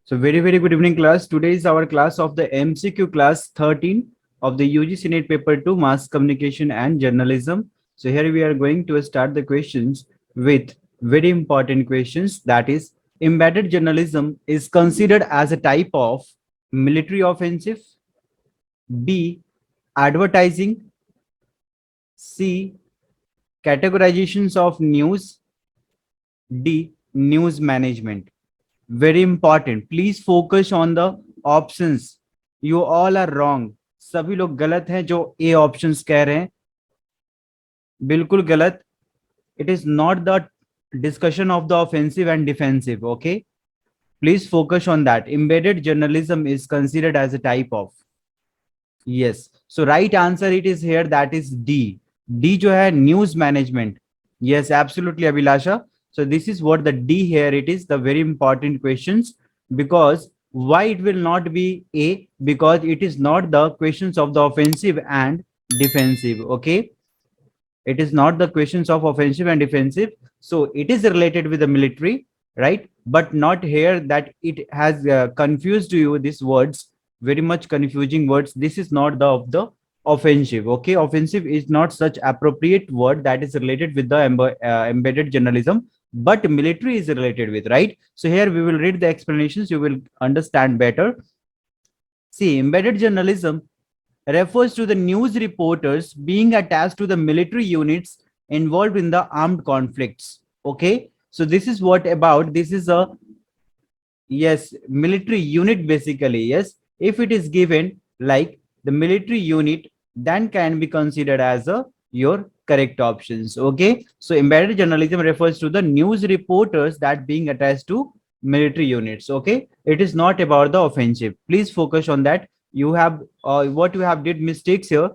So very good evening class. Today is our class of the MCQ class 13 of the UGC-NET paper 2 Mass Communication and Journalism. So here we are going to start the questions with very important questions, that is embedded journalism is considered as a type of military offensive, B advertising, C categorizations of news, D news management. Very important, please focus on the options. You all are wrong. सभी लोग गलत हैं जो ए options कह रहे हैं, बिल्कुल गलत. It is not the discussion of the offensive and defensive. Okay, please focus on that. Embedded journalism is considered as a type of. Yes, so right answer it is here, that is D. D जो है news management. Yes, absolutely Abhilasha. So this is what the D here, it is the very important questions. Because why it will not be A? Because it is not the questions of the offensive and defensive. Okay, it is not the questions of offensive and defensive. So it is related with the military, right? But not here that it has confused you these words, very much confusing words. This is not the of the offensive. Okay, offensive is not such appropriate word that is related with the embedded journalism, but military is related with, right? So here we will read the explanations, you will understand better. See, embedded journalism refers to the news reporters being attached to the military units involved in the armed conflicts. Okay, so this is what about, this is a, yes, military unit basically. Yes, if it is given like the military unit, then can be considered as a your correct options. Okay, so embedded journalism refers to the news reporters that being attached to military units. Okay, it is not about the offensive, please focus on that. You have what you have did mistakes here,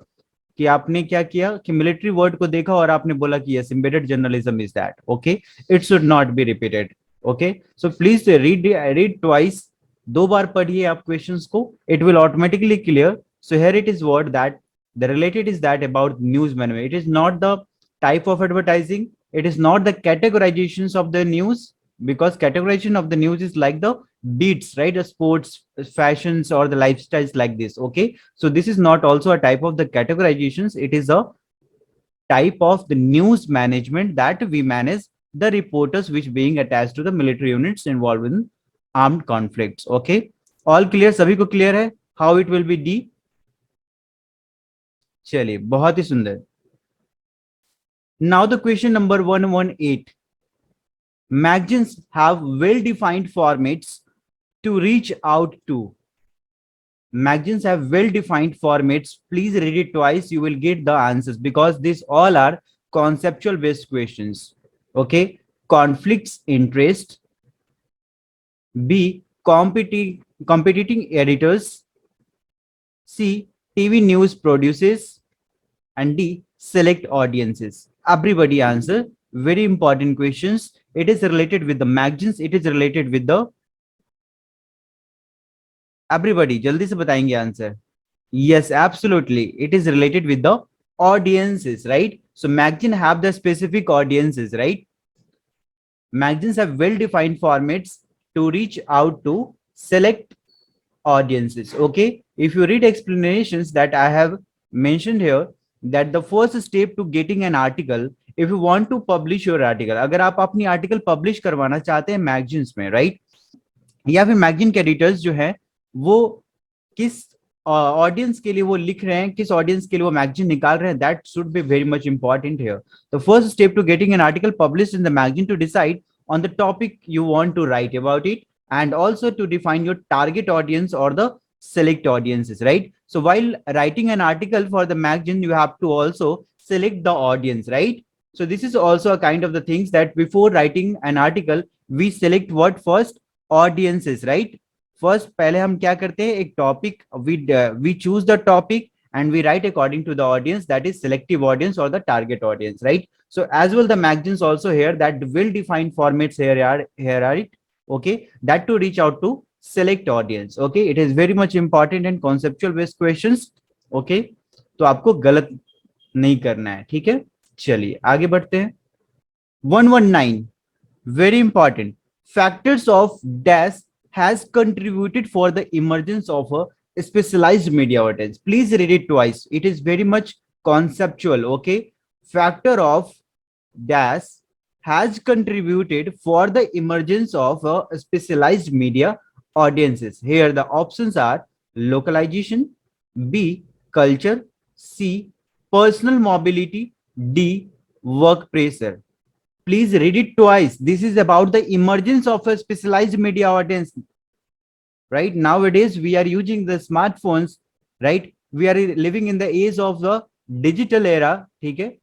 कि आपने क्या किया कि military word को देखा और आपने बोला कि yes embedded journalism is that. Okay, it should not be repeated. Okay, so please read twice. दो बार पढ़िए आप क्वेश्चंस को, it will automatically clear. So here it is word that the related is that about news management. It is not the type of advertising, it is not the categorizations of the news, because categorization of the news is like the beats, right? The sports, fashions, or the lifestyles like this. Okay, so this is not also a type of the categorizations, it is a type of the news management that we manage the reporters which being attached to the military units involved in armed conflicts. Okay, all clear, सभी को clear है how it will be D? चलिए, बहुत ही सुंदर. Now the question number 118. Magazines have well-defined formats to reach out to. Magazines have well-defined formats. Please read it twice, you will get the answers, because these all are conceptual based questions. Okay, conflicts interest, B competing editors, C TV news produces, and D select audiences. Everybody answer, very important questions. It is related with the magazines, it is related with the, everybody जल्दी से बताएंगे answer. Yes, absolutely, it is related with the audiences, right? So magazine have the specific audiences, right? Magazines have well defined formats to reach out to select audiences. Okay, if you read explanations that I have mentioned here, that the first step to getting an article, if you want to publish your article, अगर आप अपनी article publish करवाना चाहते हैं magazines में, right, या फिर magazine के एडिटर्स जो है वो किस ऑडियंस के लिए वो लिख रहे हैं, किस ऑडियंस के लिए वो मैगजीन निकाल रहे हैं, that should be very much important here. The first step to getting an article published in the magazine to decide on the topic you want to write about it, and also to define your target audience or the select audiences, right? So while writing an article for the magazine, you have to also select the audience, right? So this is also a kind of the things that before writing an article, we select what first? Audiences, right? First पहले हम क्या करते हैं, एक topic, we choose the topic and we write according to the audience, that is selective audience or the target audience, right? So as well the magazines also here that will define formats here are it. Okay, that to reach out to select audience. Okay, it is very much important and conceptual based questions. Okay, तो आपको गलत नहीं करना है, ठीक है. चलिए आगे बढ़ते हैं. 119 very important, factors of dash has contributed for the emergence of a specialized media audience? Please read it twice. It is very much conceptual. Okay. Factor of dash has contributed for the emergence of a specialized media audiences. Here the options are localization, B, culture, C, personal mobility, D, work pressure. Please read it twice. This is about the emergence of a specialized media audience. Right nowadays we are using the smartphones, right? We are living in the age of the digital era. Okay,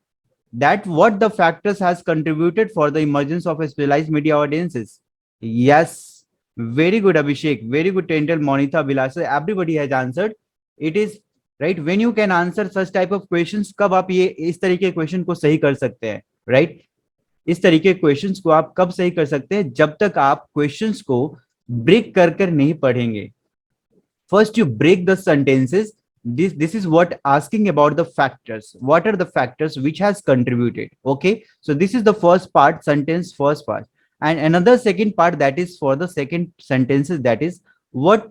that what the factors has contributed for the emergence of a specialized media audiences. Yes, very good, Abhishek. Very good, Tendel, Monita, Vilasa. Everybody has answered. It is right when you can answer such type of questions. कब आप ये इस तरीके question को सही कर सकते हैं, right? इस तरीके क्वेश्चंस को आप कब सही कर सकते हैं? जब तक आप क्वेश्चंस को ब्रेक कर कर नहीं पढ़ेंगे. First you break the sentences. This is what asking about the factors. What are the factors which has contributed? Okay, so this is the first part, sentence first part, and another second part, that is for the second sentences, that is what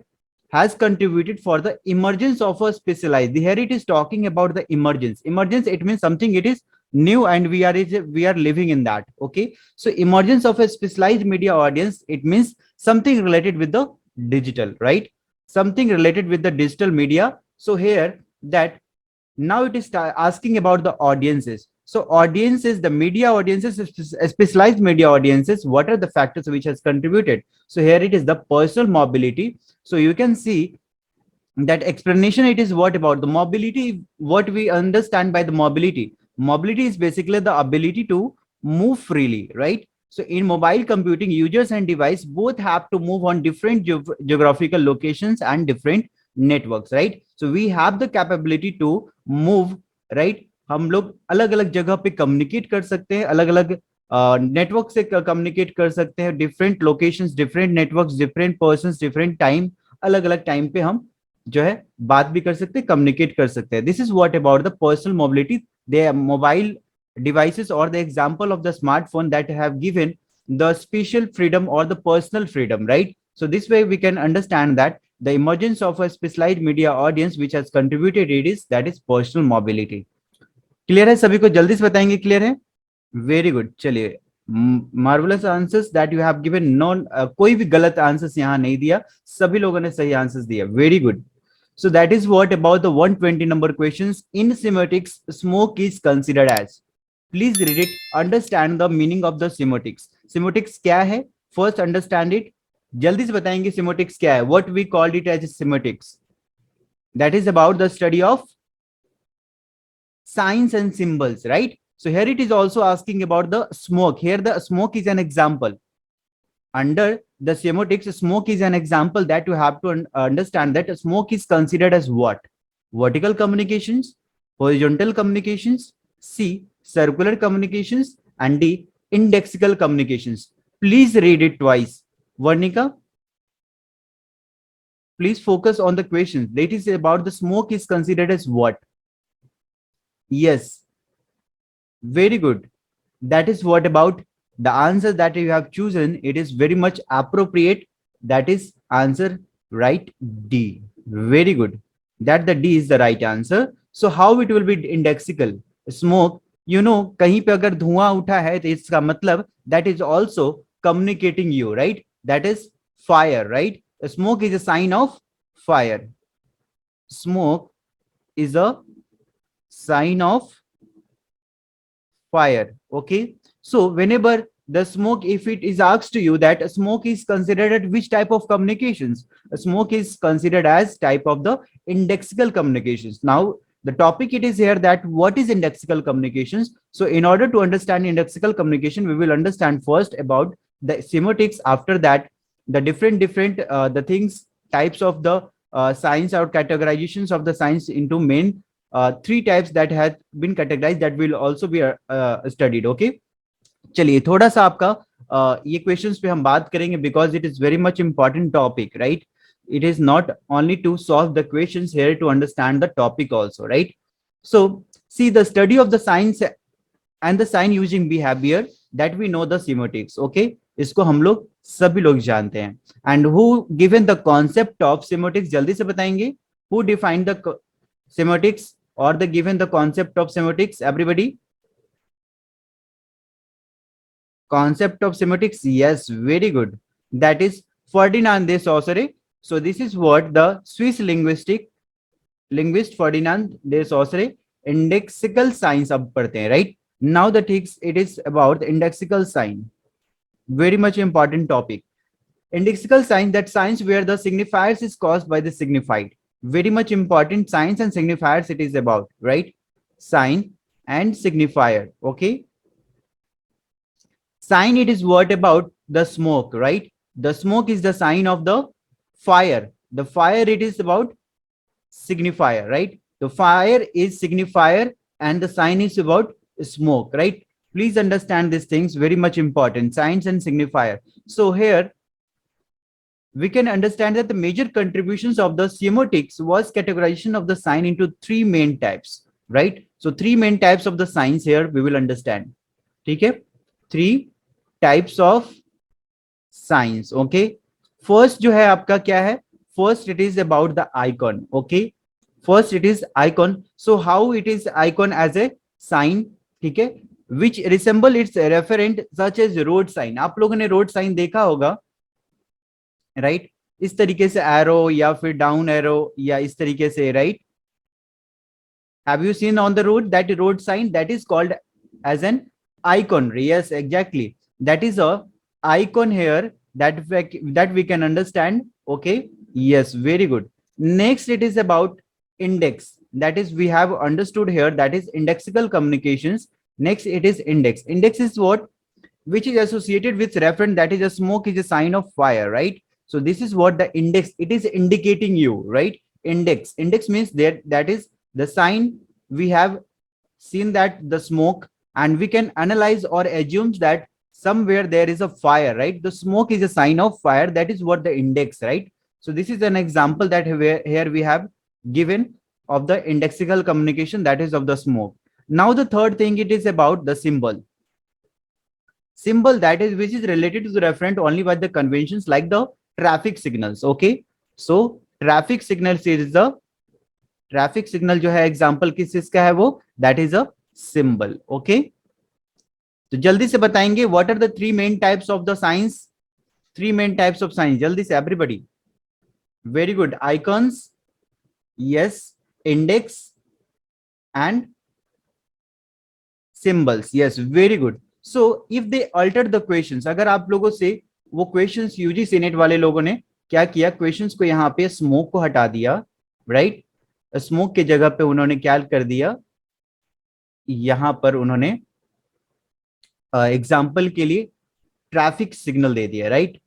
has contributed for the emergence of a specialized. Here it is talking about the emergence. It means something, it is new and we are living in that. Okay, so emergence of a specialized media audience, it means something related with the digital, right? Something related with the digital media. So here that now it is asking about the audiences. So audiences, the media audiences, specialized media audiences, what are the factors which has contributed? So here it is the personal mobility. So you can see that explanation, it is what about the mobility. What we understand by the mobility is basically the ability to move freely, right? So in mobile computing, users and device both have to move on different geographical locations and different networks, right? So we have the capability to move, right? हम लोग अलग अलग जगह पे communicate कर सकते हैं, अलग अलग नेटवर्क से कम्युनिकेट कर सकते हैं, different locations, different networks, different persons, different time, अलग अलग टाइम पे हम जो है बात भी कर सकते हैं, कम्युनिकेट कर सकते हैं. This is what about the personal mobility. They mobile devices or the example of the smartphone that have given the special freedom or the personal freedom, right? So this way we can understand that the emergence of a specialized media audience which has contributed it is that is personal mobility. Clear है सभी को? जल्दी से बताएंगे clear है? Very good. चलिए, marvellous answers that you have given. None कोई भी गलत आंसर्स यहाँ नहीं दिया, सभी लोगों ने सही आंसर्स दिया. Very good. So that is what about the 120 number questions. In semiotics, smoke is considered as. Please read it. Understand the meaning of the semiotics. Semiotics क्या है? First understand it. जल्दी से बताएंगे semiotics क्या है? What we called it as semiotics. That is about the study of signs and symbols, right? So here it is also asking about the smoke. Here the smoke is an example. Under the semiotics, smoke is an example that you have to understand that smoke is considered as what? Vertical communications, horizontal communications, C, circular communications, and D, indexical communications. Please read it twice. Varnika, please focus on the questions. That is about the smoke is considered as what? Yes, very good. That is what about the answer that you have chosen. It is very much appropriate. That is answer right, D. Very good. That the D is the right answer. So how it will be indexical? Smoke, you know, कहीं पे अगर धुआं उठा है तो इसका मतलब that is also communicating you, right? That is fire, right? Smoke is a sign of fire. Smoke is a sign of fire. Okay, so whenever the smoke, if it is asked to you that smoke is considered at which type of communications, smoke is considered as type of the indexical communications. Now the topic it is here that what is indexical communications. So in order to understand indexical communication, we will understand first about the semiotics. After that, the different the things, types of the signs or categorizations of the signs into main three types that have been categorized, that will also be studied. Okay, चलिए थोड़ा सा आपका ये questions पे हम बात करेंगे because it is very much important topic, right? It is not only to solve the questions, here to understand the topic also, right? So see, the study of the signs and the sign using behavior, that we know the semiotics. Okay, इसको हम लोग सभी लोग जानते हैं। And who given the concept of semiotics, जल्दी से बताएंगे, हु डिफाइन द सेमियोटिक्स और the given the concept of semiotics, everybody. Concept of semiotics, yes, very good. That is Ferdinand de Saussure. So this is what the Swiss linguist Ferdinand de Saussure indexical science अब पढ़ते हैं, right? Now the things it is about the indexical sign. Very much important topic. Indexical sign, that science where the signifiers is caused by the signified. Very much important science and signifiers it is about, right? Sign and signifier. Okay. Sign, it is what about the smoke, right? The smoke is the sign of the fire. The fire, it is about signifier, right? The fire is signifier and the sign is about smoke, right? Please understand these things, very much important, signs and signifier. So here we can understand that the major contributions of the semiotics was categorization of the sign into three main types, right? So three main types of the signs here we will understand. Okay, three types of signs. Okay, first जो है आपका क्या है, first it is about the icon. Okay, first it is icon. So how it is icon as a sign, ठीक है, which resemble its referent such as road sign. आप लोगों ने रोड साइन देखा होगा, राइट? इस तरीके से एरो या फिर डाउन एरो या इस तरीके से, right? Have you seen on the road that road sign that is called as an icon? Yes, exactly. That is a icon here that we can understand. Okay. Yes, very good. Next, it is about index. That is, we have understood here, that is indexical communications. Next, it is index. Index is what? Which is associated with reference, that is a smoke is a sign of fire, right? So this is what the index, it is indicating you, right? Index means that is the sign. We have seen that the smoke, and we can analyze or assume that somewhere there is a fire, right? The smoke is a sign of fire. That is what the index, right? So this is an example that here we have given of the indexical communication, that is of the smoke. Now the third thing, it is about the symbol. Symbol, that is which is related to the referent only by the conventions like the traffic signals. Okay, so traffic signals is the traffic signal जो है example किस चीज का है वो, that is a symbol. Okay, तो जल्दी से बताएंगे what are the three main types of the signs, three main types of signs, जल्दी से everybody. Very good. Icons, yes. Index and symbols, yes, very good. So if they alter the questions, अगर आप लोगों से वो questions UGC net वाले लोगों ने क्या किया, क्वेश्चंस को यहाँ पे स्मोक को हटा दिया, राइट? स्मोक की जगह पे उन्होंने क्या कर दिया, यहां पर उन्होंने एग्जाम्पल के लिए ट्रैफिक सिग्नल दे दिया, right?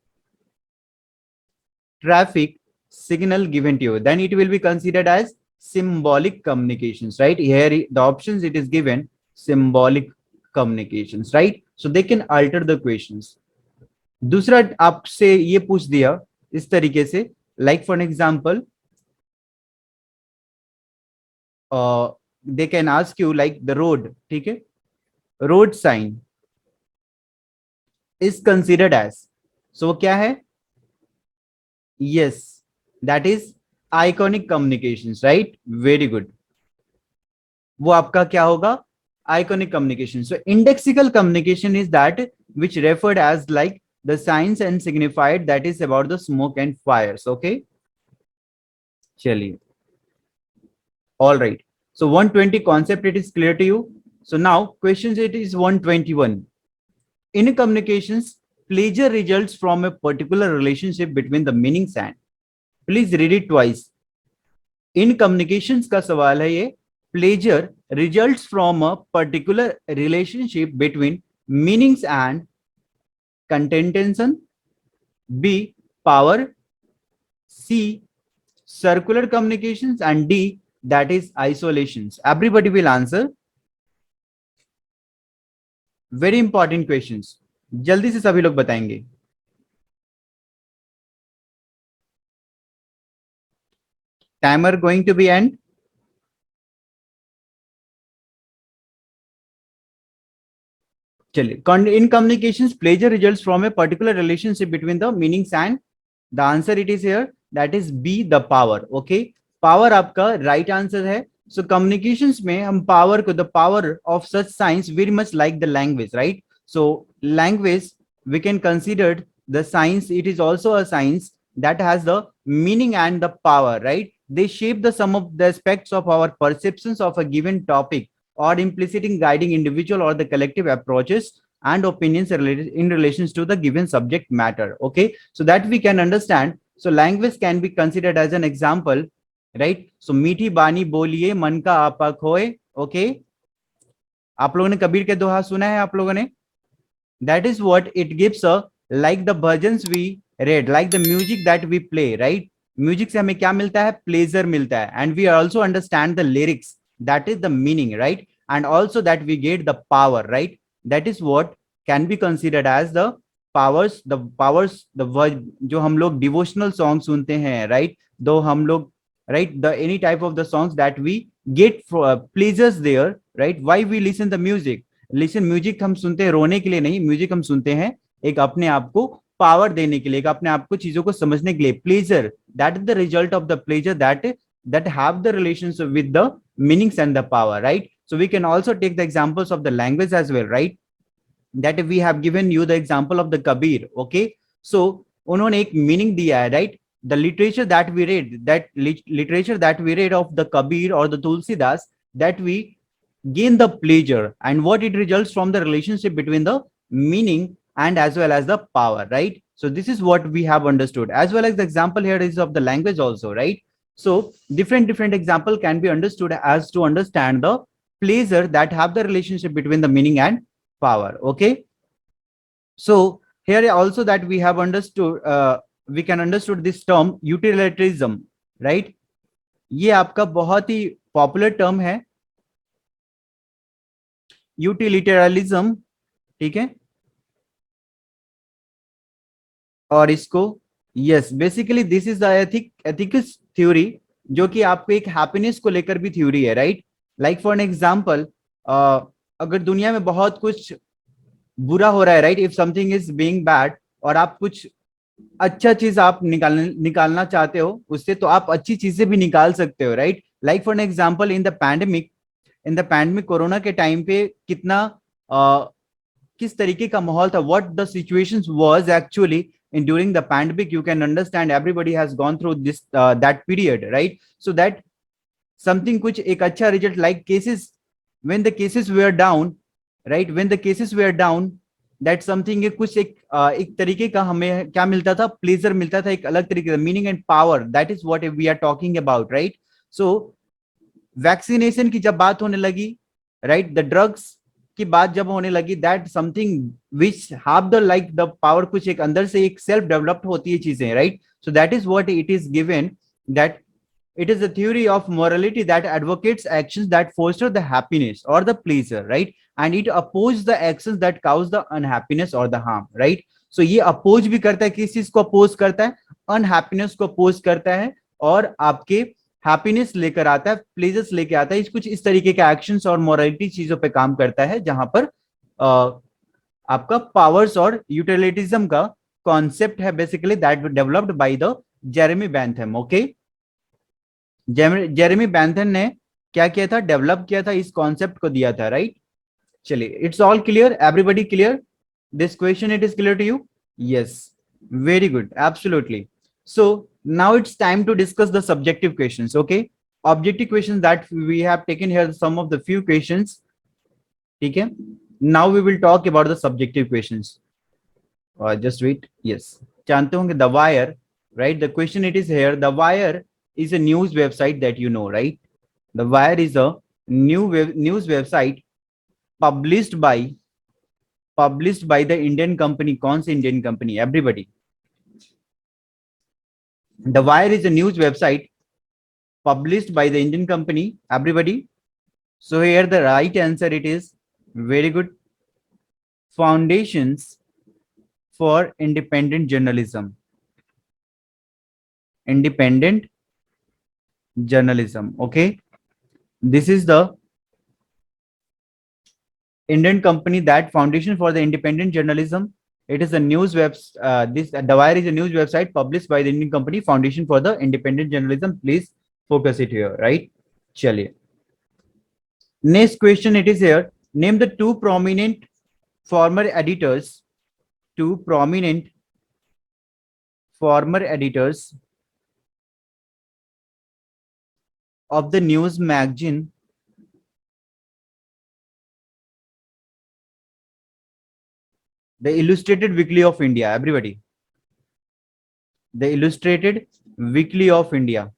Traffic signal given to you, then it will be considered as symbolic communications, right? Here the options it is given symbolic communications, right? So they can alter the questions. दूसरा आपसे ये पूछ दिया इस तरीके से, like for an example, they can ask you like the road, ठीक है, road sign is considered as, so क्या है, yes, that is iconic communications, right? Very good. वो आपका क्या होगा, iconic communication. So indexical communication is that which referred as like the signs and signified, that is about the smoke and fires. Okay, चलिए, all right. So 120 concept, it is clear to you. So now questions, it is 121. In communications, pleasure results from a particular relationship between the meanings and, please read it twice. In communications का सवाल है ये, pleasure results from a particular relationship between meanings and content tension, B power, C circular communications, and D that is isolations. Everybody will answer. Very important questions. जल्दी से सभी लोग बताएंगे. Timer going to be end. चलिए, in communications, pleasure results from a particular relationship between the meanings and the answer it is here, that is B, the power. Okay, power आपका right answer है. So communications में हम power को, the power of such science very much like the language, right? So language we can consider the science, it is also a science that has the meaning and the power, right? They shape the sum of the aspects of our perceptions of a given topic, or implicitly guiding individual or the collective approaches and opinions related in relations to the given subject matter. Okay, so that we can understand. So language can be considered as an example, right? So मीठी बानी बोलिए मन का आपा खोए. Okay, आप लोगों ने कबीर के दोहा सुना है आप लोगों ने? That is what it gives a, like the bhajans we read, like the music that we play, right? Music से हमें क्या मिलता है? Pleasure मिलता है. And we also understand the lyrics, that is the meaning, right? And also that we get the power, right? That is what can be considered as the powers, the जो हम लोग devotional songs सुनते हैं, right? दो हम लोग, right, the any type of the songs that we get for pleasures there, right? Why we listen the music? Listen music हम सुनते हैं रोने के लिए नहीं, म्यूजिक हम सुनते हैं एक अपने आप को पावर देने के लिए, अपने आप को चीजों को समझने के लिए. Pleasure, that is the result of the pleasure that have the relationship with the meanings and the power, right? So we can also take the examples of the language as well, right? That we have given you the example of the Kabir. Okay, so उन्होंने एक meaning दिया है, right? The literature that we read, that literature that we read of the Kabir or the Tulsidas, that we gain the pleasure, and what it results from the relationship between the meaning and as well as the power, right? So this is what we have understood, as well as the example here is of the language also, right? So different example can be understood as to understand the pleasure that have the relationship between the meaning and power. Okay, so here also that we have understood, we can understood this term utilitarianism, right? ये आपका बहुत ही popular term है, यूटिलिटरलिज्म. ठीक है, और इसको, yes, basically this is the ethics theory, जो कि आपको एक हैप्पीनेस को लेकर भी थ्योरी है, right? Like for an example, अगर दुनिया में बहुत कुछ बुरा हो रहा है, right, if something is being bad, और आप कुछ अच्छा चीज आप निकालना चाहते हो उससे, तो आप अच्छी चीजें भी निकाल सकते हो, right? Like for an example, in the pandemic corona के टाइम पे कितना किस तरीके का माहौल था, what the situations was actually in during the pandemic. You can understand everybody has gone through this that period, right? So that something कुछ एक अच्छा result, like cases, when the cases were down, right, when the cases were down, that something कुछ एक तरीके का हमें क्या मिलता था? प्लेजर मिलता था, एक अलग तरीके का meaning and power. That is what we are talking about, right? So vaccination की जब बात होने लगी, राइट, द ड्रग्स की बात जब होने लगी, that something which have the like the power, कुछ एक अंदर से एक सेल्फ डेवलप्ड होती है चीजें, right? So that is what it is given, that it is a theory of morality that advocates actions that foster the happiness or the pleasure, right? And it opposes the actions that cause the unhappiness or the harm, right? So ये oppose भी करता है, किस चीज को oppose करता है? Unhappiness को oppose करता है, और आपके हैप्पीनेस लेकर आता है, प्लेजर्स लेके आता है. कुछ इस तरीके के एक्शंस और मोरालिटी चीजों पे काम करता है, जहां पर आपका पावर्स और यूटिलिटिज्म का कॉन्सेप्ट है, basically that developed by the Jeremy Bentham. Okay, Jeremy Bentham ने क्या किया था? डेवलप किया था, इस कॉन्सेप्ट को दिया था, राइट? चलिए, it's all clear, everybody clear? This question it is clear to you? Yes, very good, absolutely. So now it's time to discuss the subjective questions. Okay, objective questions that we have taken here, some of the few questions. ठीक है, now we will talk about the subjective questions. Just wait. Yes, जानते होंगे The Wire, right? The question it is here. The Wire is a news website that you know, right? The Wire is a news website published by the Indian company. कौन सी Indian company? Everybody. The Wire is a news website published by the Indian company. Everybody. So here the right answer it is, very good, Foundations for Independent Journalism. Independent journalism. Okay, this is the Indian company that foundation for the independent journalism. It is a news web. This The Wire is a news website published by the Indian company Foundation for the Independent Journalism. Please focus it here, right? Chaliye. Next question it is here. Name the two prominent former editors. Two prominent former editors of the news magazine The Illustrated Weekly of India. Everybody. The Illustrated Weekly of India.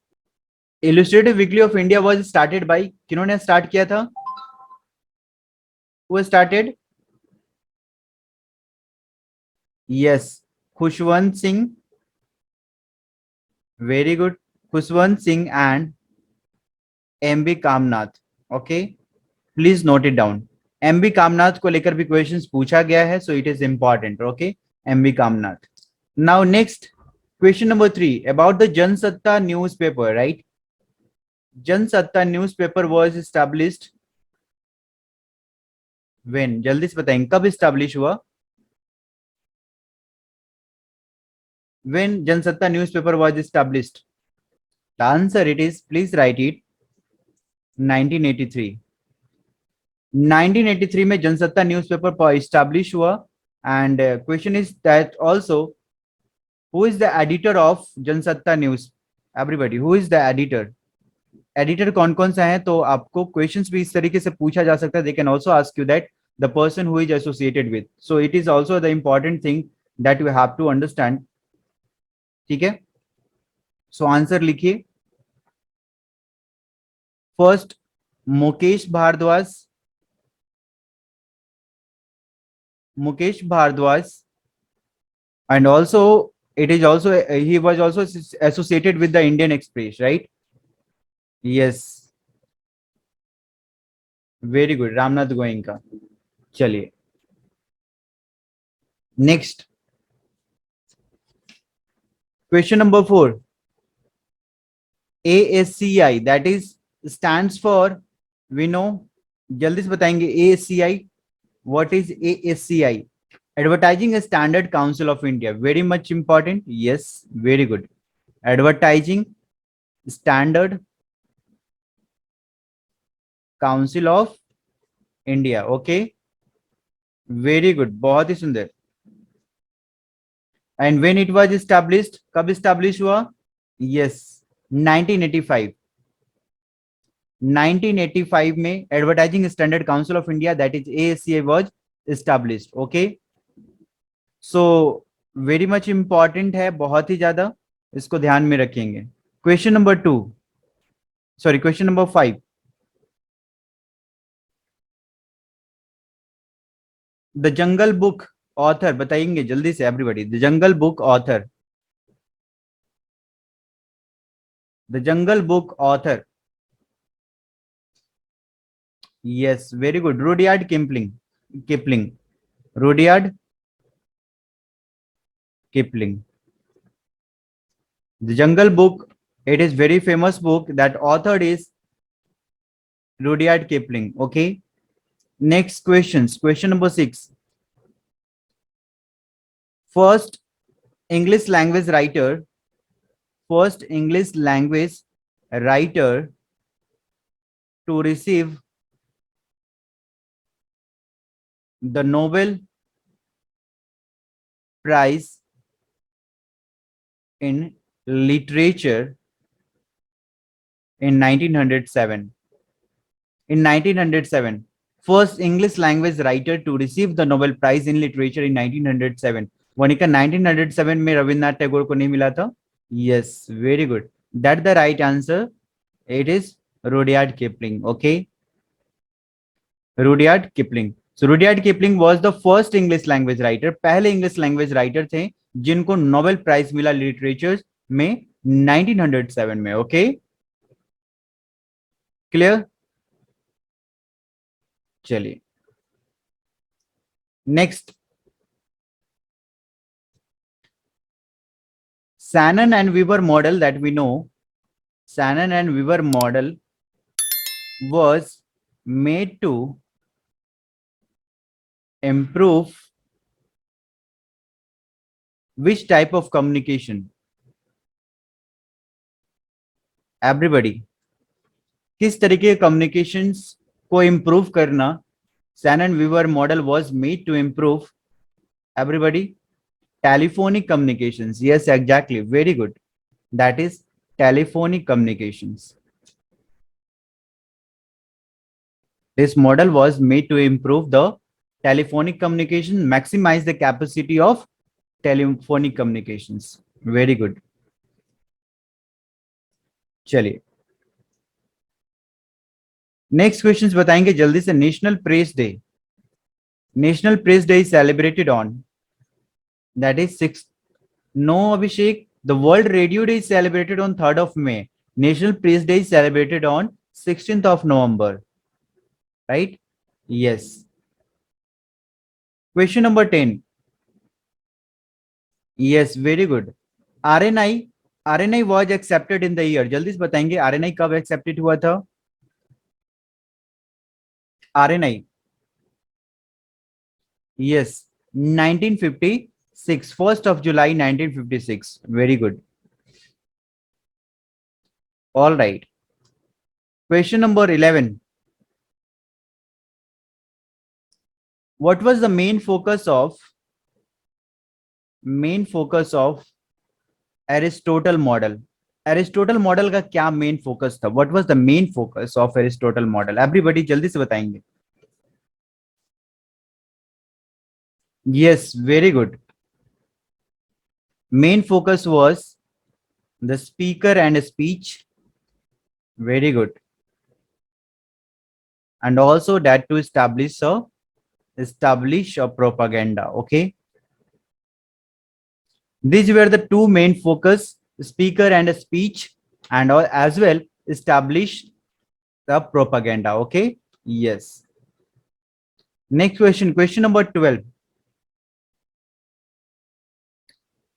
Illustrated Weekly of India was started by किन्होंने start किया था? Who started? Yes, Khushwant Singh. Very good. Khushwant Singh and MB Kamnath. Okay, please note it down. MB Kamnath को लेकर भी questions पूछा गया है, so it is important. Okay, MB Kamnath. Now next question number 3 about the Jansatta newspaper, right? Jansatta newspaper was established when? जल्दी से बताएं कब establish हुआ? When Jansatta newspaper was established? The answer it is, please write it, 1983. 1983 में Jansatta newspaper establish हुआ. And question is that also, who is the editor of Jansatta news? Everybody, who is the editor? Editor कौन कौन सा है? तो आपको questions भी इस तरीके से पूछा जा सकता है. They can also ask you that the person who is associated with. So it is also the important thing that you have to understand. ठीक है? So answer लिखिए. First, Mukesh Bhardwaj. And also it is also he was also associated with the Indian Express, right? Yes, very good. Ramnath Goenka. Chaliye. Next question number 4. ASCI, that is stands for, we know, जल्दी से बताएंगे. ASCI, what is ASCI? Advertising Standard Council of India. Very much important. Yes, very good. Advertising Standard Council of India. Okay, very good. बहुत ही सुंदर. And when it was established, कब establish हुआ? Yes, 1985. 1985 में Advertising Standard Council of India, that is ASCI, was established. Okay, so very much important है, बहुत ही ज्यादा, इसको ध्यान में रखेंगे. Question number 2. Sorry, question number 5. The Jungle Book author, बताएंगे जल्दी से everybody. The Jungle Book author. The Jungle Book author. Yes, very good. Rudyard Kipling. Rudyard Kipling. The Jungle Book, it is very famous book. That author is Rudyard Kipling. Okay. Next questions. Question number 6. First English language writer to receive the Nobel Prize in Literature in 1907. In 1907, first English language writer to receive the Nobel Prize in Literature in 1907. Vanika 1907 में रविन्द्रनाथ टैगोर को नहीं मिला था? Yes, very good. That's the right answer. It is Rudyard Kipling. Okay, Rudyard Kipling. So Rudyard Kipling was the first English language writer. पहले English language writer थे जिनको Nobel Prize मिला literature में 1907 में. Okay, clear? चलिए next. Shannon and Weaver model, that we know, Shannon and Weaver model was made to improve which type of communication? Everybody. किस तरीके के communications को improve करना? Shannon-Weaver model was made to improve. Everybody. Telephonic communications. Yes, exactly. Very good. That is telephonic communications. This model was made to improve the telephonic communication, maximize the capacity of telephonic communications. Very good. चलिए next questions बताएंगे जल्दी से. National press day. National press day is celebrated on, that is 6. No Abhishek, the world radio day is celebrated on 3rd of May. National press day is celebrated on 16th of November. Right? Yes. Question number 10. Yes, very good. RNI was accepted in the year. जल्दी से बताएंगे RNI कब accepted हुआ था? RNI. Yes, 1956. 1st of July 1956. Very good. All right. Question number 11. What was the main focus of Aristotle model? Aristotle model का क्या main focus था? What was the main focus of Aristotle model? Everybody जल्दी से बताएंगे. Yes, very good. Main focus was the speaker and speech. Very good. And also that to establish a propaganda. Okay. These were the two main focus, speaker and speech, and as well establish the propaganda. Okay. Yes. Next question. Question number 12.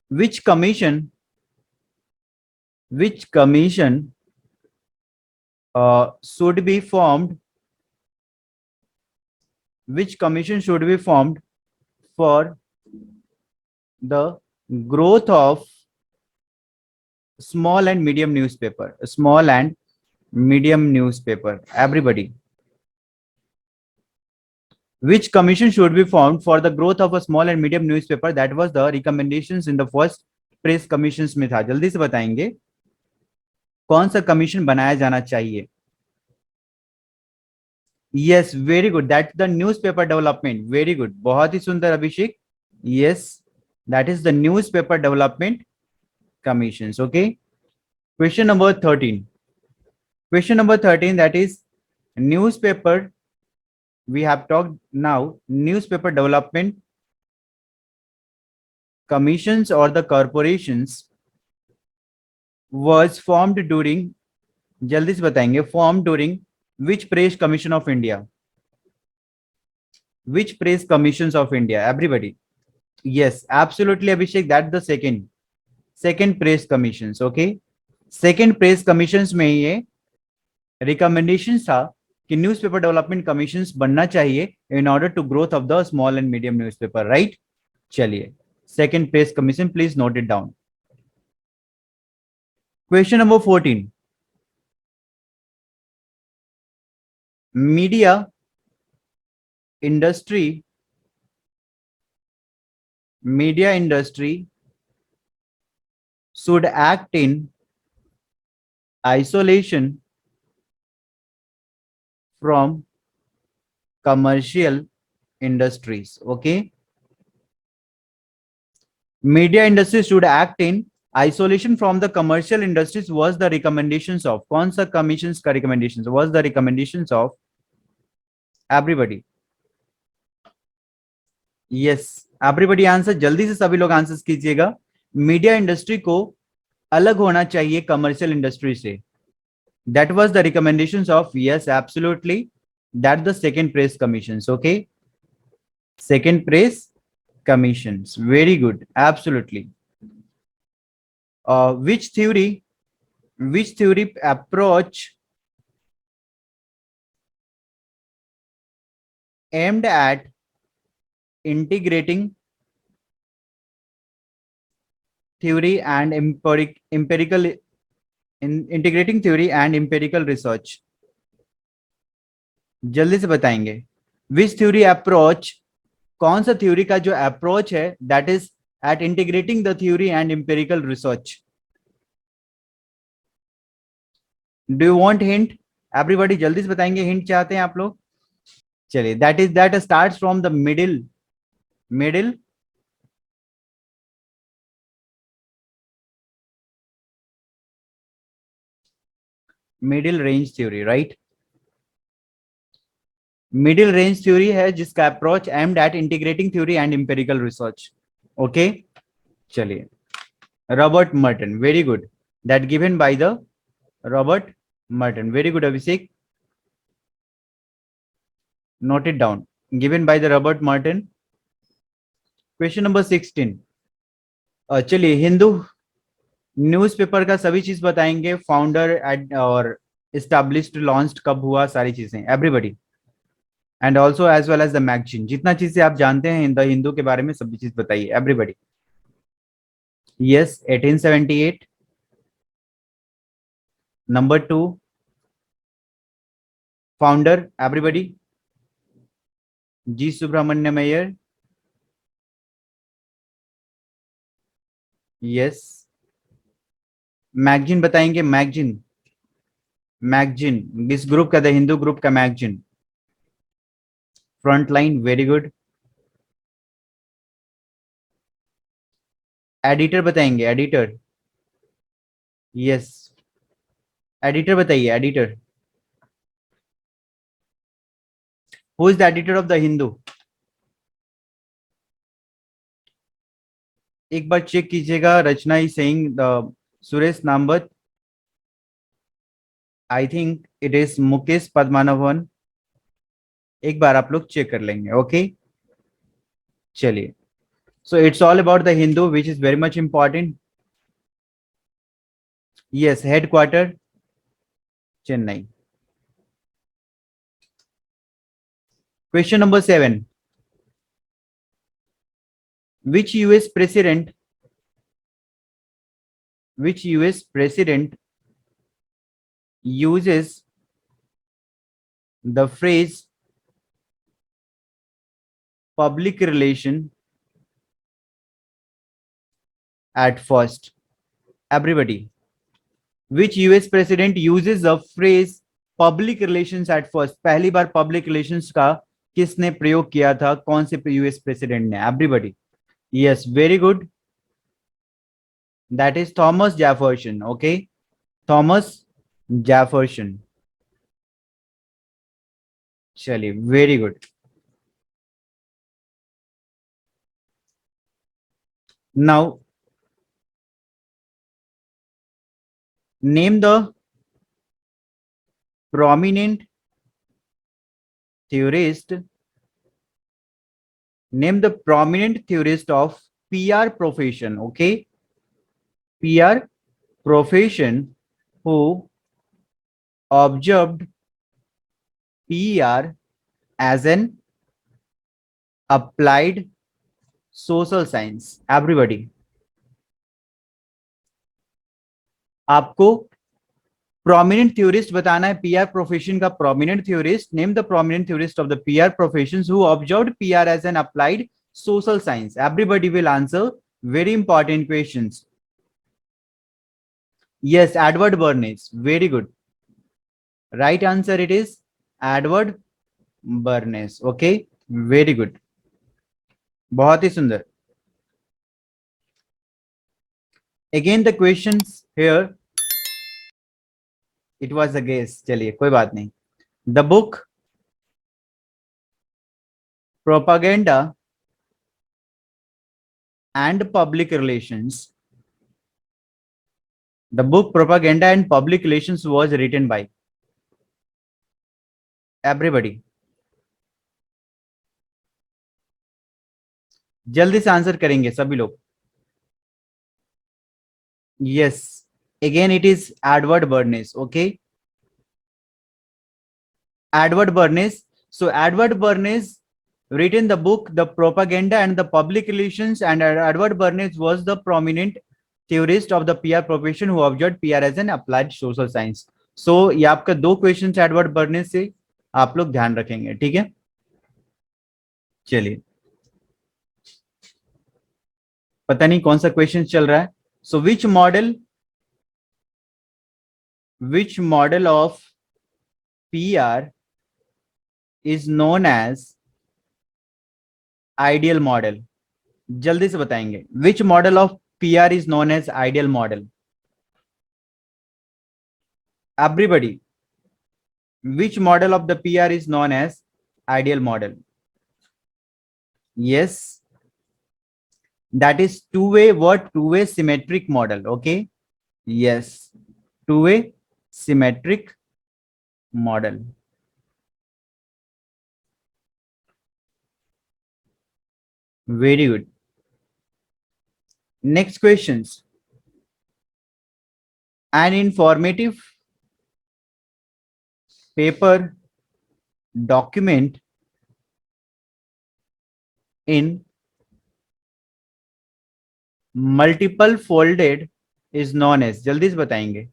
Which commission should be formed? Which commission should be formed for the growth of small and medium newspaper? Small and medium newspaper. Everybody. Which commission should be formed for the growth of a small and medium newspaper? That was the recommendations in the first press commissions में था. जल्दी से बताएंगे कौन सा commission बनाया जाना चाहिए? Yes, very good. That's the newspaper development. Very good. बहुत ही सुंदर अभिषेक. Yes, that is the newspaper development commissions. Okay. Question number 13. Question number 13, that is newspaper. We have talked now newspaper development commissions or the corporations was formed during, जल्दी से बताएंगे, formed during which press commission of India? Which press commissions of India? Everybody. Yes, absolutely Abhishek, that's the second press commissions. Okay. Second press commissions में ये recommendations था कि newspaper development commissions बनना चाहिए in order to growth of the small and medium newspaper. Right. चलिए second press commission, please note it down. Question number 14. Media industry should act in isolation from commercial industries. Okay. Media industry should act in isolation from the commercial industries was the recommendations of, कौन सा commissions का recommendations was the recommendations of? Everybody. Yes, everybody answer. जल्दी से सभी लोग answers कीजिएगा. Media industry को अलग होना चाहिए कमर्शियल इंडस्ट्री से. That was the recommendations of, yes, absolutely. That's the second press commissions. Okay. Second press commissions. Very good. Absolutely. Which theory approach aimed at integrating theory and empirical integrating theory and empirical research. जल्दी से बताएंगे विच theory approach, कौन सा theory का जो approach है that is at integrating the theory and empirical research. Do you want hint? Everybody जल्दी से बताएंगे हिंट चाहते हैं आप लोग. चलिए that starts from the middle middle middle range theory, right. Middle range theory है जिसका approach aimed at integrating theory and empirical research. Okay, चलिए. Robert Merton, very good. That given by the Robert Merton, very good Abhishek. Note it down, given by the Robert Merton. Question number 16. चलिए, Hindu newspaper का सभी चीज बताएंगे, founder और established launched कब हुआ, सारी चीजें everybody. And also as well as the magazine, जितना चीजें आप जानते हैं द हिंदू के बारे में सभी चीज बताइए everybody. Yes, 1878. Number 2, founder everybody. G Subramania Iyer. Yes. Magazine बताएंगे, मैगजीन. मैगजीन किस ग्रुप का? द हिंदू ग्रुप का magazine. Frontline, very good. Editor बताएंगे, एडिटर. यस, एडिटर बताइए, editor. Who is the editor of the Hindu? एक बार चेक कीजिएगा. Rachna is saying the Suresh Nambath. I think it is Mukesh Padmanabhan. एक बार आप लोग चेक कर लेंगे. ओके, चलिए. So it's all about the Hindu which is very much important. Yes, headquarter Chennai. Question number 7. which US president which US president uses the phrase public relation at first? Everybody, which US president uses the phrase public relations at first? पहली बार public relations का किसने प्रयोग किया था, कौन से US president ने? Everybody. Yes, very good. That is Thomas Jefferson. Okay, Thomas Jefferson. चलिए, very good. Now name the prominent theorist, name the prominent theorist of PR profession. Okay, PR profession who observed PR as an applied social science. Everybody, आपको prominent theorist बताना है PR profession का. Prominent theorist, name the prominent theorist of the PR professions who observed PR as an applied social science. Everybody will answer. Very important questions. Yes, Edward Bernays. Very good. Right answer it is Edward Bernays. Okay, very good. बहुत ही सुंदर. Again the questions here. It was a guess. चलिए, कोई बात नहीं. The book Propaganda and Public Relations. The book Propaganda and Public Relations was written by everybody. जल्दी से answer करेंगे सभी लोग. Yes, again it is Edward Bernays. Okay, Edward Bernays. So Edward Bernays written the book The Propaganda and the Public Relations, and Edward Bernays was the prominent theorist of the PR profession who observed PR as an applied social science. So ये आपका दो question है Edward Berners से, आप लोग ध्यान रखेंगे, ठीक है। चलिए, पता नहीं कौन सा क्वेश्चन चल रहा है। So which model of PR is known as ideal model? जल्दी से बताएंगे, which model of PR is known as ideal model? Everybody, which model of the PR is known as ideal model? Yes, that is two-way what? Two-way symmetric model. Okay. Yes, two-way symmetric model. Very good. Next questions. An informative paper document in multiple folded is known as, जल्दी से बताएंगे।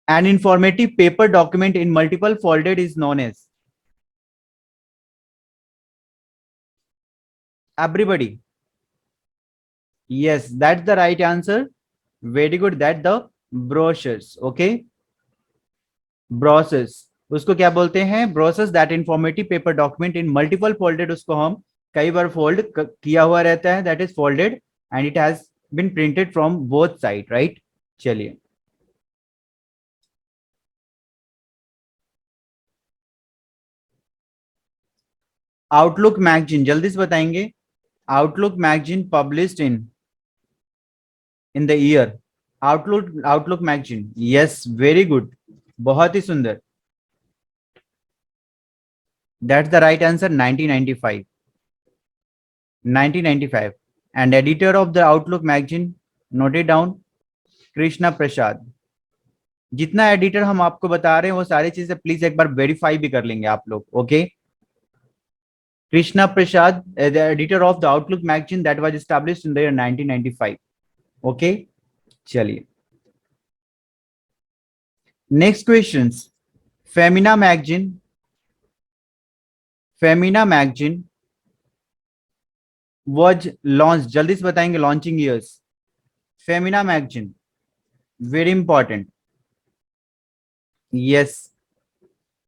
An informative paper document in multiple folded is known as, everybody. Yes, that's the right answer. Very good. That the brochures. Okay. Brochures. उसको क्या बोलते हैं? Brochures, that informative paper document in multiple folded, उसको हम कई बार fold किया हुआ रहता है, that is folded and it has been printed from both side, right? चलिए, आउटलुक मैगजीन जल्दी से बताएंगे। Outlook magazine published in the year, outlook magazine. Yes, very good, बहुत ही सुंदर। That's the right answer, 1995। 1995 and editor of the Outlook magazine, noted down, Krishna Prasad. जितना editor हम आपको बता रहे हैं वो सारी चीजें प्लीज एक बार वेरीफाई भी कर लेंगे आप लोग। Okay, Krishna Prasad, the editor of the Outlook magazine that was established in the year 1995। Okay, चलिए next questions. Femina magazine, Femina magazine was launched, जल्दी से बताएंगे launching years. Femina magazine, very important. Yes,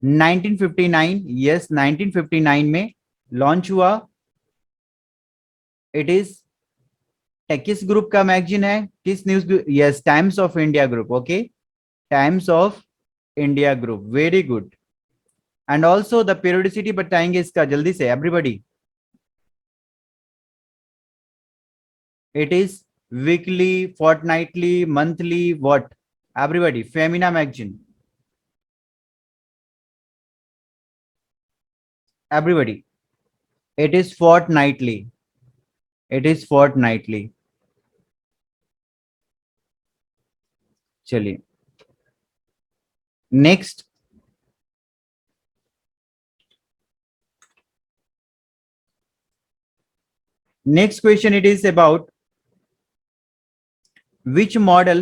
1959। Yes, 1959 में लॉन्च हुआ। It is किस group का magazine है? किस news? Yes, Times of India group. Okay, Times of India group, very good. And also the periodicity बताएंगे इसका जल्दी से everybody. It is weekly, fortnightly, monthly, what? Everybody, Femina magazine. Everybody, it is fortnightly. It is fortnightly. चलिए next, next question. It is about which model,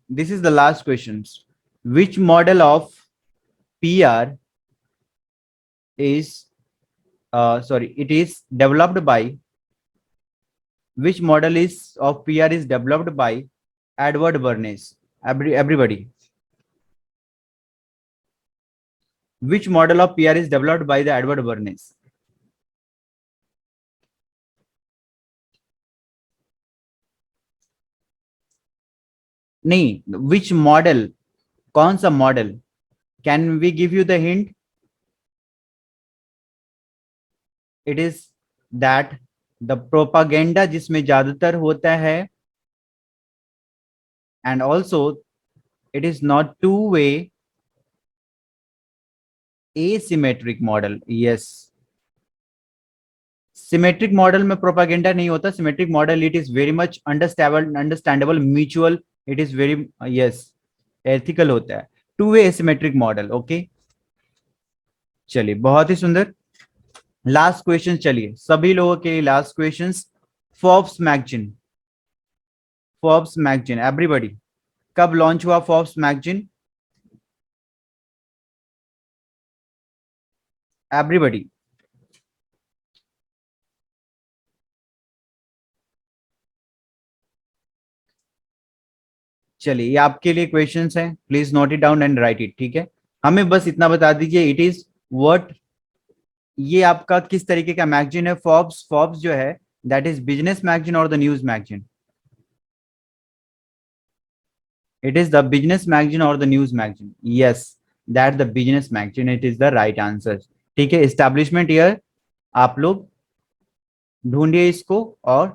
this is the last questions, which model of PR is it is developed by, which model is of PR is developed by Edward Bernays? Everybody, which model of PR is developed by the Edward Bernays? नहीं, which model, कौन सा model? Can we give you the hint? It is that the propaganda जिसमें ज्यादातर होता है, and also it is not two way asymmetric model. Yes, symmetric model में propaganda नहीं होता। Symmetric model it is very much understandable, mutual, it is very, yes, ethical होता है। Two way asymmetric model. Okay, चलिए बहुत ही सुंदर। Last question, चलिए सभी लोगों के last questions. Forbes magazine, Forbes magazine everybody, कब लॉन्च हुआ फोर्ब्स मैगजीन? एवरीबॉडी। चलिए ये आपके लिए क्वेश्चंस हैं, please note it down and right it, ठीक है। हमें बस इतना बता दीजिए, इट इज व्हाट, ये आपका किस तरीके का मैगजीन है? फोर्ब्स, फोर्ब्स जो है दैट इज बिजनेस मैगजीन और the news magazine? It is the business magazine or the news magazine? Yes, that the business magazine. It is the right answer. ठीक है, establishment year आप लोग ढूंढिए इसको और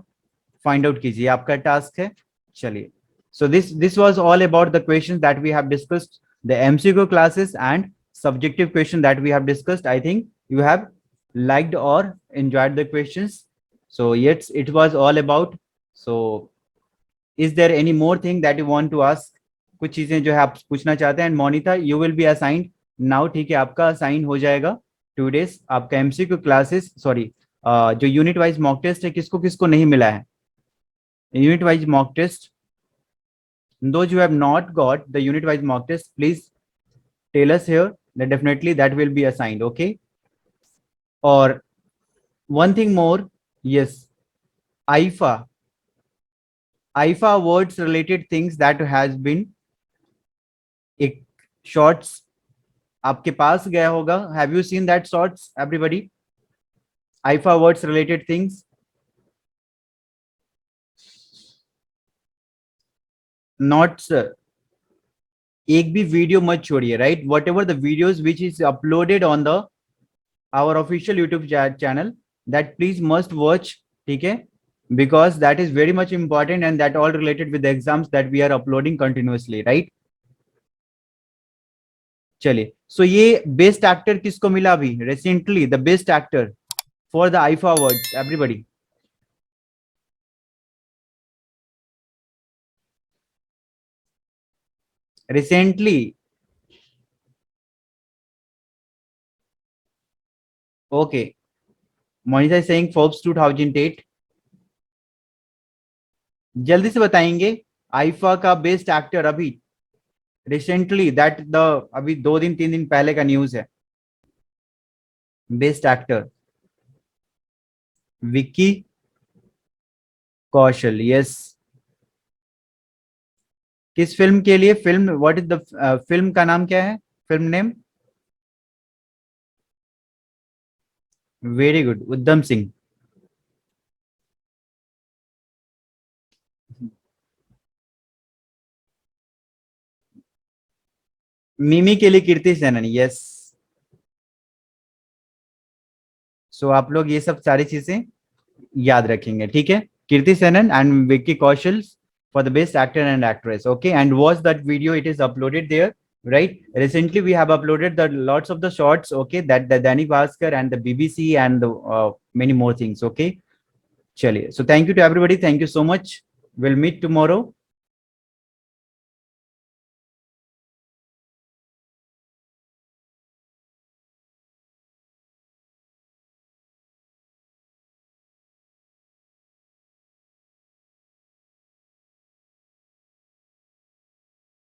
फाइंड आउट कीजिए, आपका टास्क है। चलिए, so this was all about the questions that we have discussed, the MCQ classes and subjective question that we have discussed. I think you have liked or enjoyed the questions. So yes, it was all about. So is there any more thing that you want to ask? कुछ चीजें जो है आप पूछना चाहते हैं? And Monita, you will be assigned now, ठीक है, आपका असाइन हो जाएगा 2 days आपका एमसीक्यू क्लासेस, सॉरी जो यूनिट वाइज मॉक टेस्ट है, किसको किसको नहीं मिला है unit wise mock test? those who have not got the unit wise mock test, please tell us here, that definitely that will be assigned, okay? Or one thing more, yes, IFA, IFA awards related things that has been एक shorts आपके पास गया होगा, have you seen that shorts everybody? IIFA awards related things, not sir, एक भी video मत छोड़िए, right? Whatever the videos which is uploaded on the our official YouTube channel, that please must watch, ठीक है, because that is very much important and that all related with the exams that we are uploading continuously, right? चलिए, सो ये best actor किसको मिला अभी recently, the best actor for the IIFA awards everybody? Recently, okay, Monika is saying Forbes 2008, जल्दी से बताएंगे आईफा का बेस्ट एक्टर अभी रिसेंटली, दैट द अभी 2 दिन 3 दिन पहले का न्यूज है। Best actor Vicky Kaushal, yes. किस फिल्म के लिए? Film, what is the film का नाम क्या है? Film name? वेरी गुड, उद्धम सिंह। मिमी के लिए कीर्ति सेनन, यस। सो आप लोग ये सब सारी चीजें याद रखेंगे, ठीक है? Kriti Sanon and Vicky Kaushal for the best actor and actress, okay? And watch that video, it is uploaded there, right? Recently we have uploaded the lots of the shorts, okay, that the Dani Bhaskar and the BBC and the many more things, okay? Chaliye, so thank you to everybody, thank you so much, we'll meet tomorrow.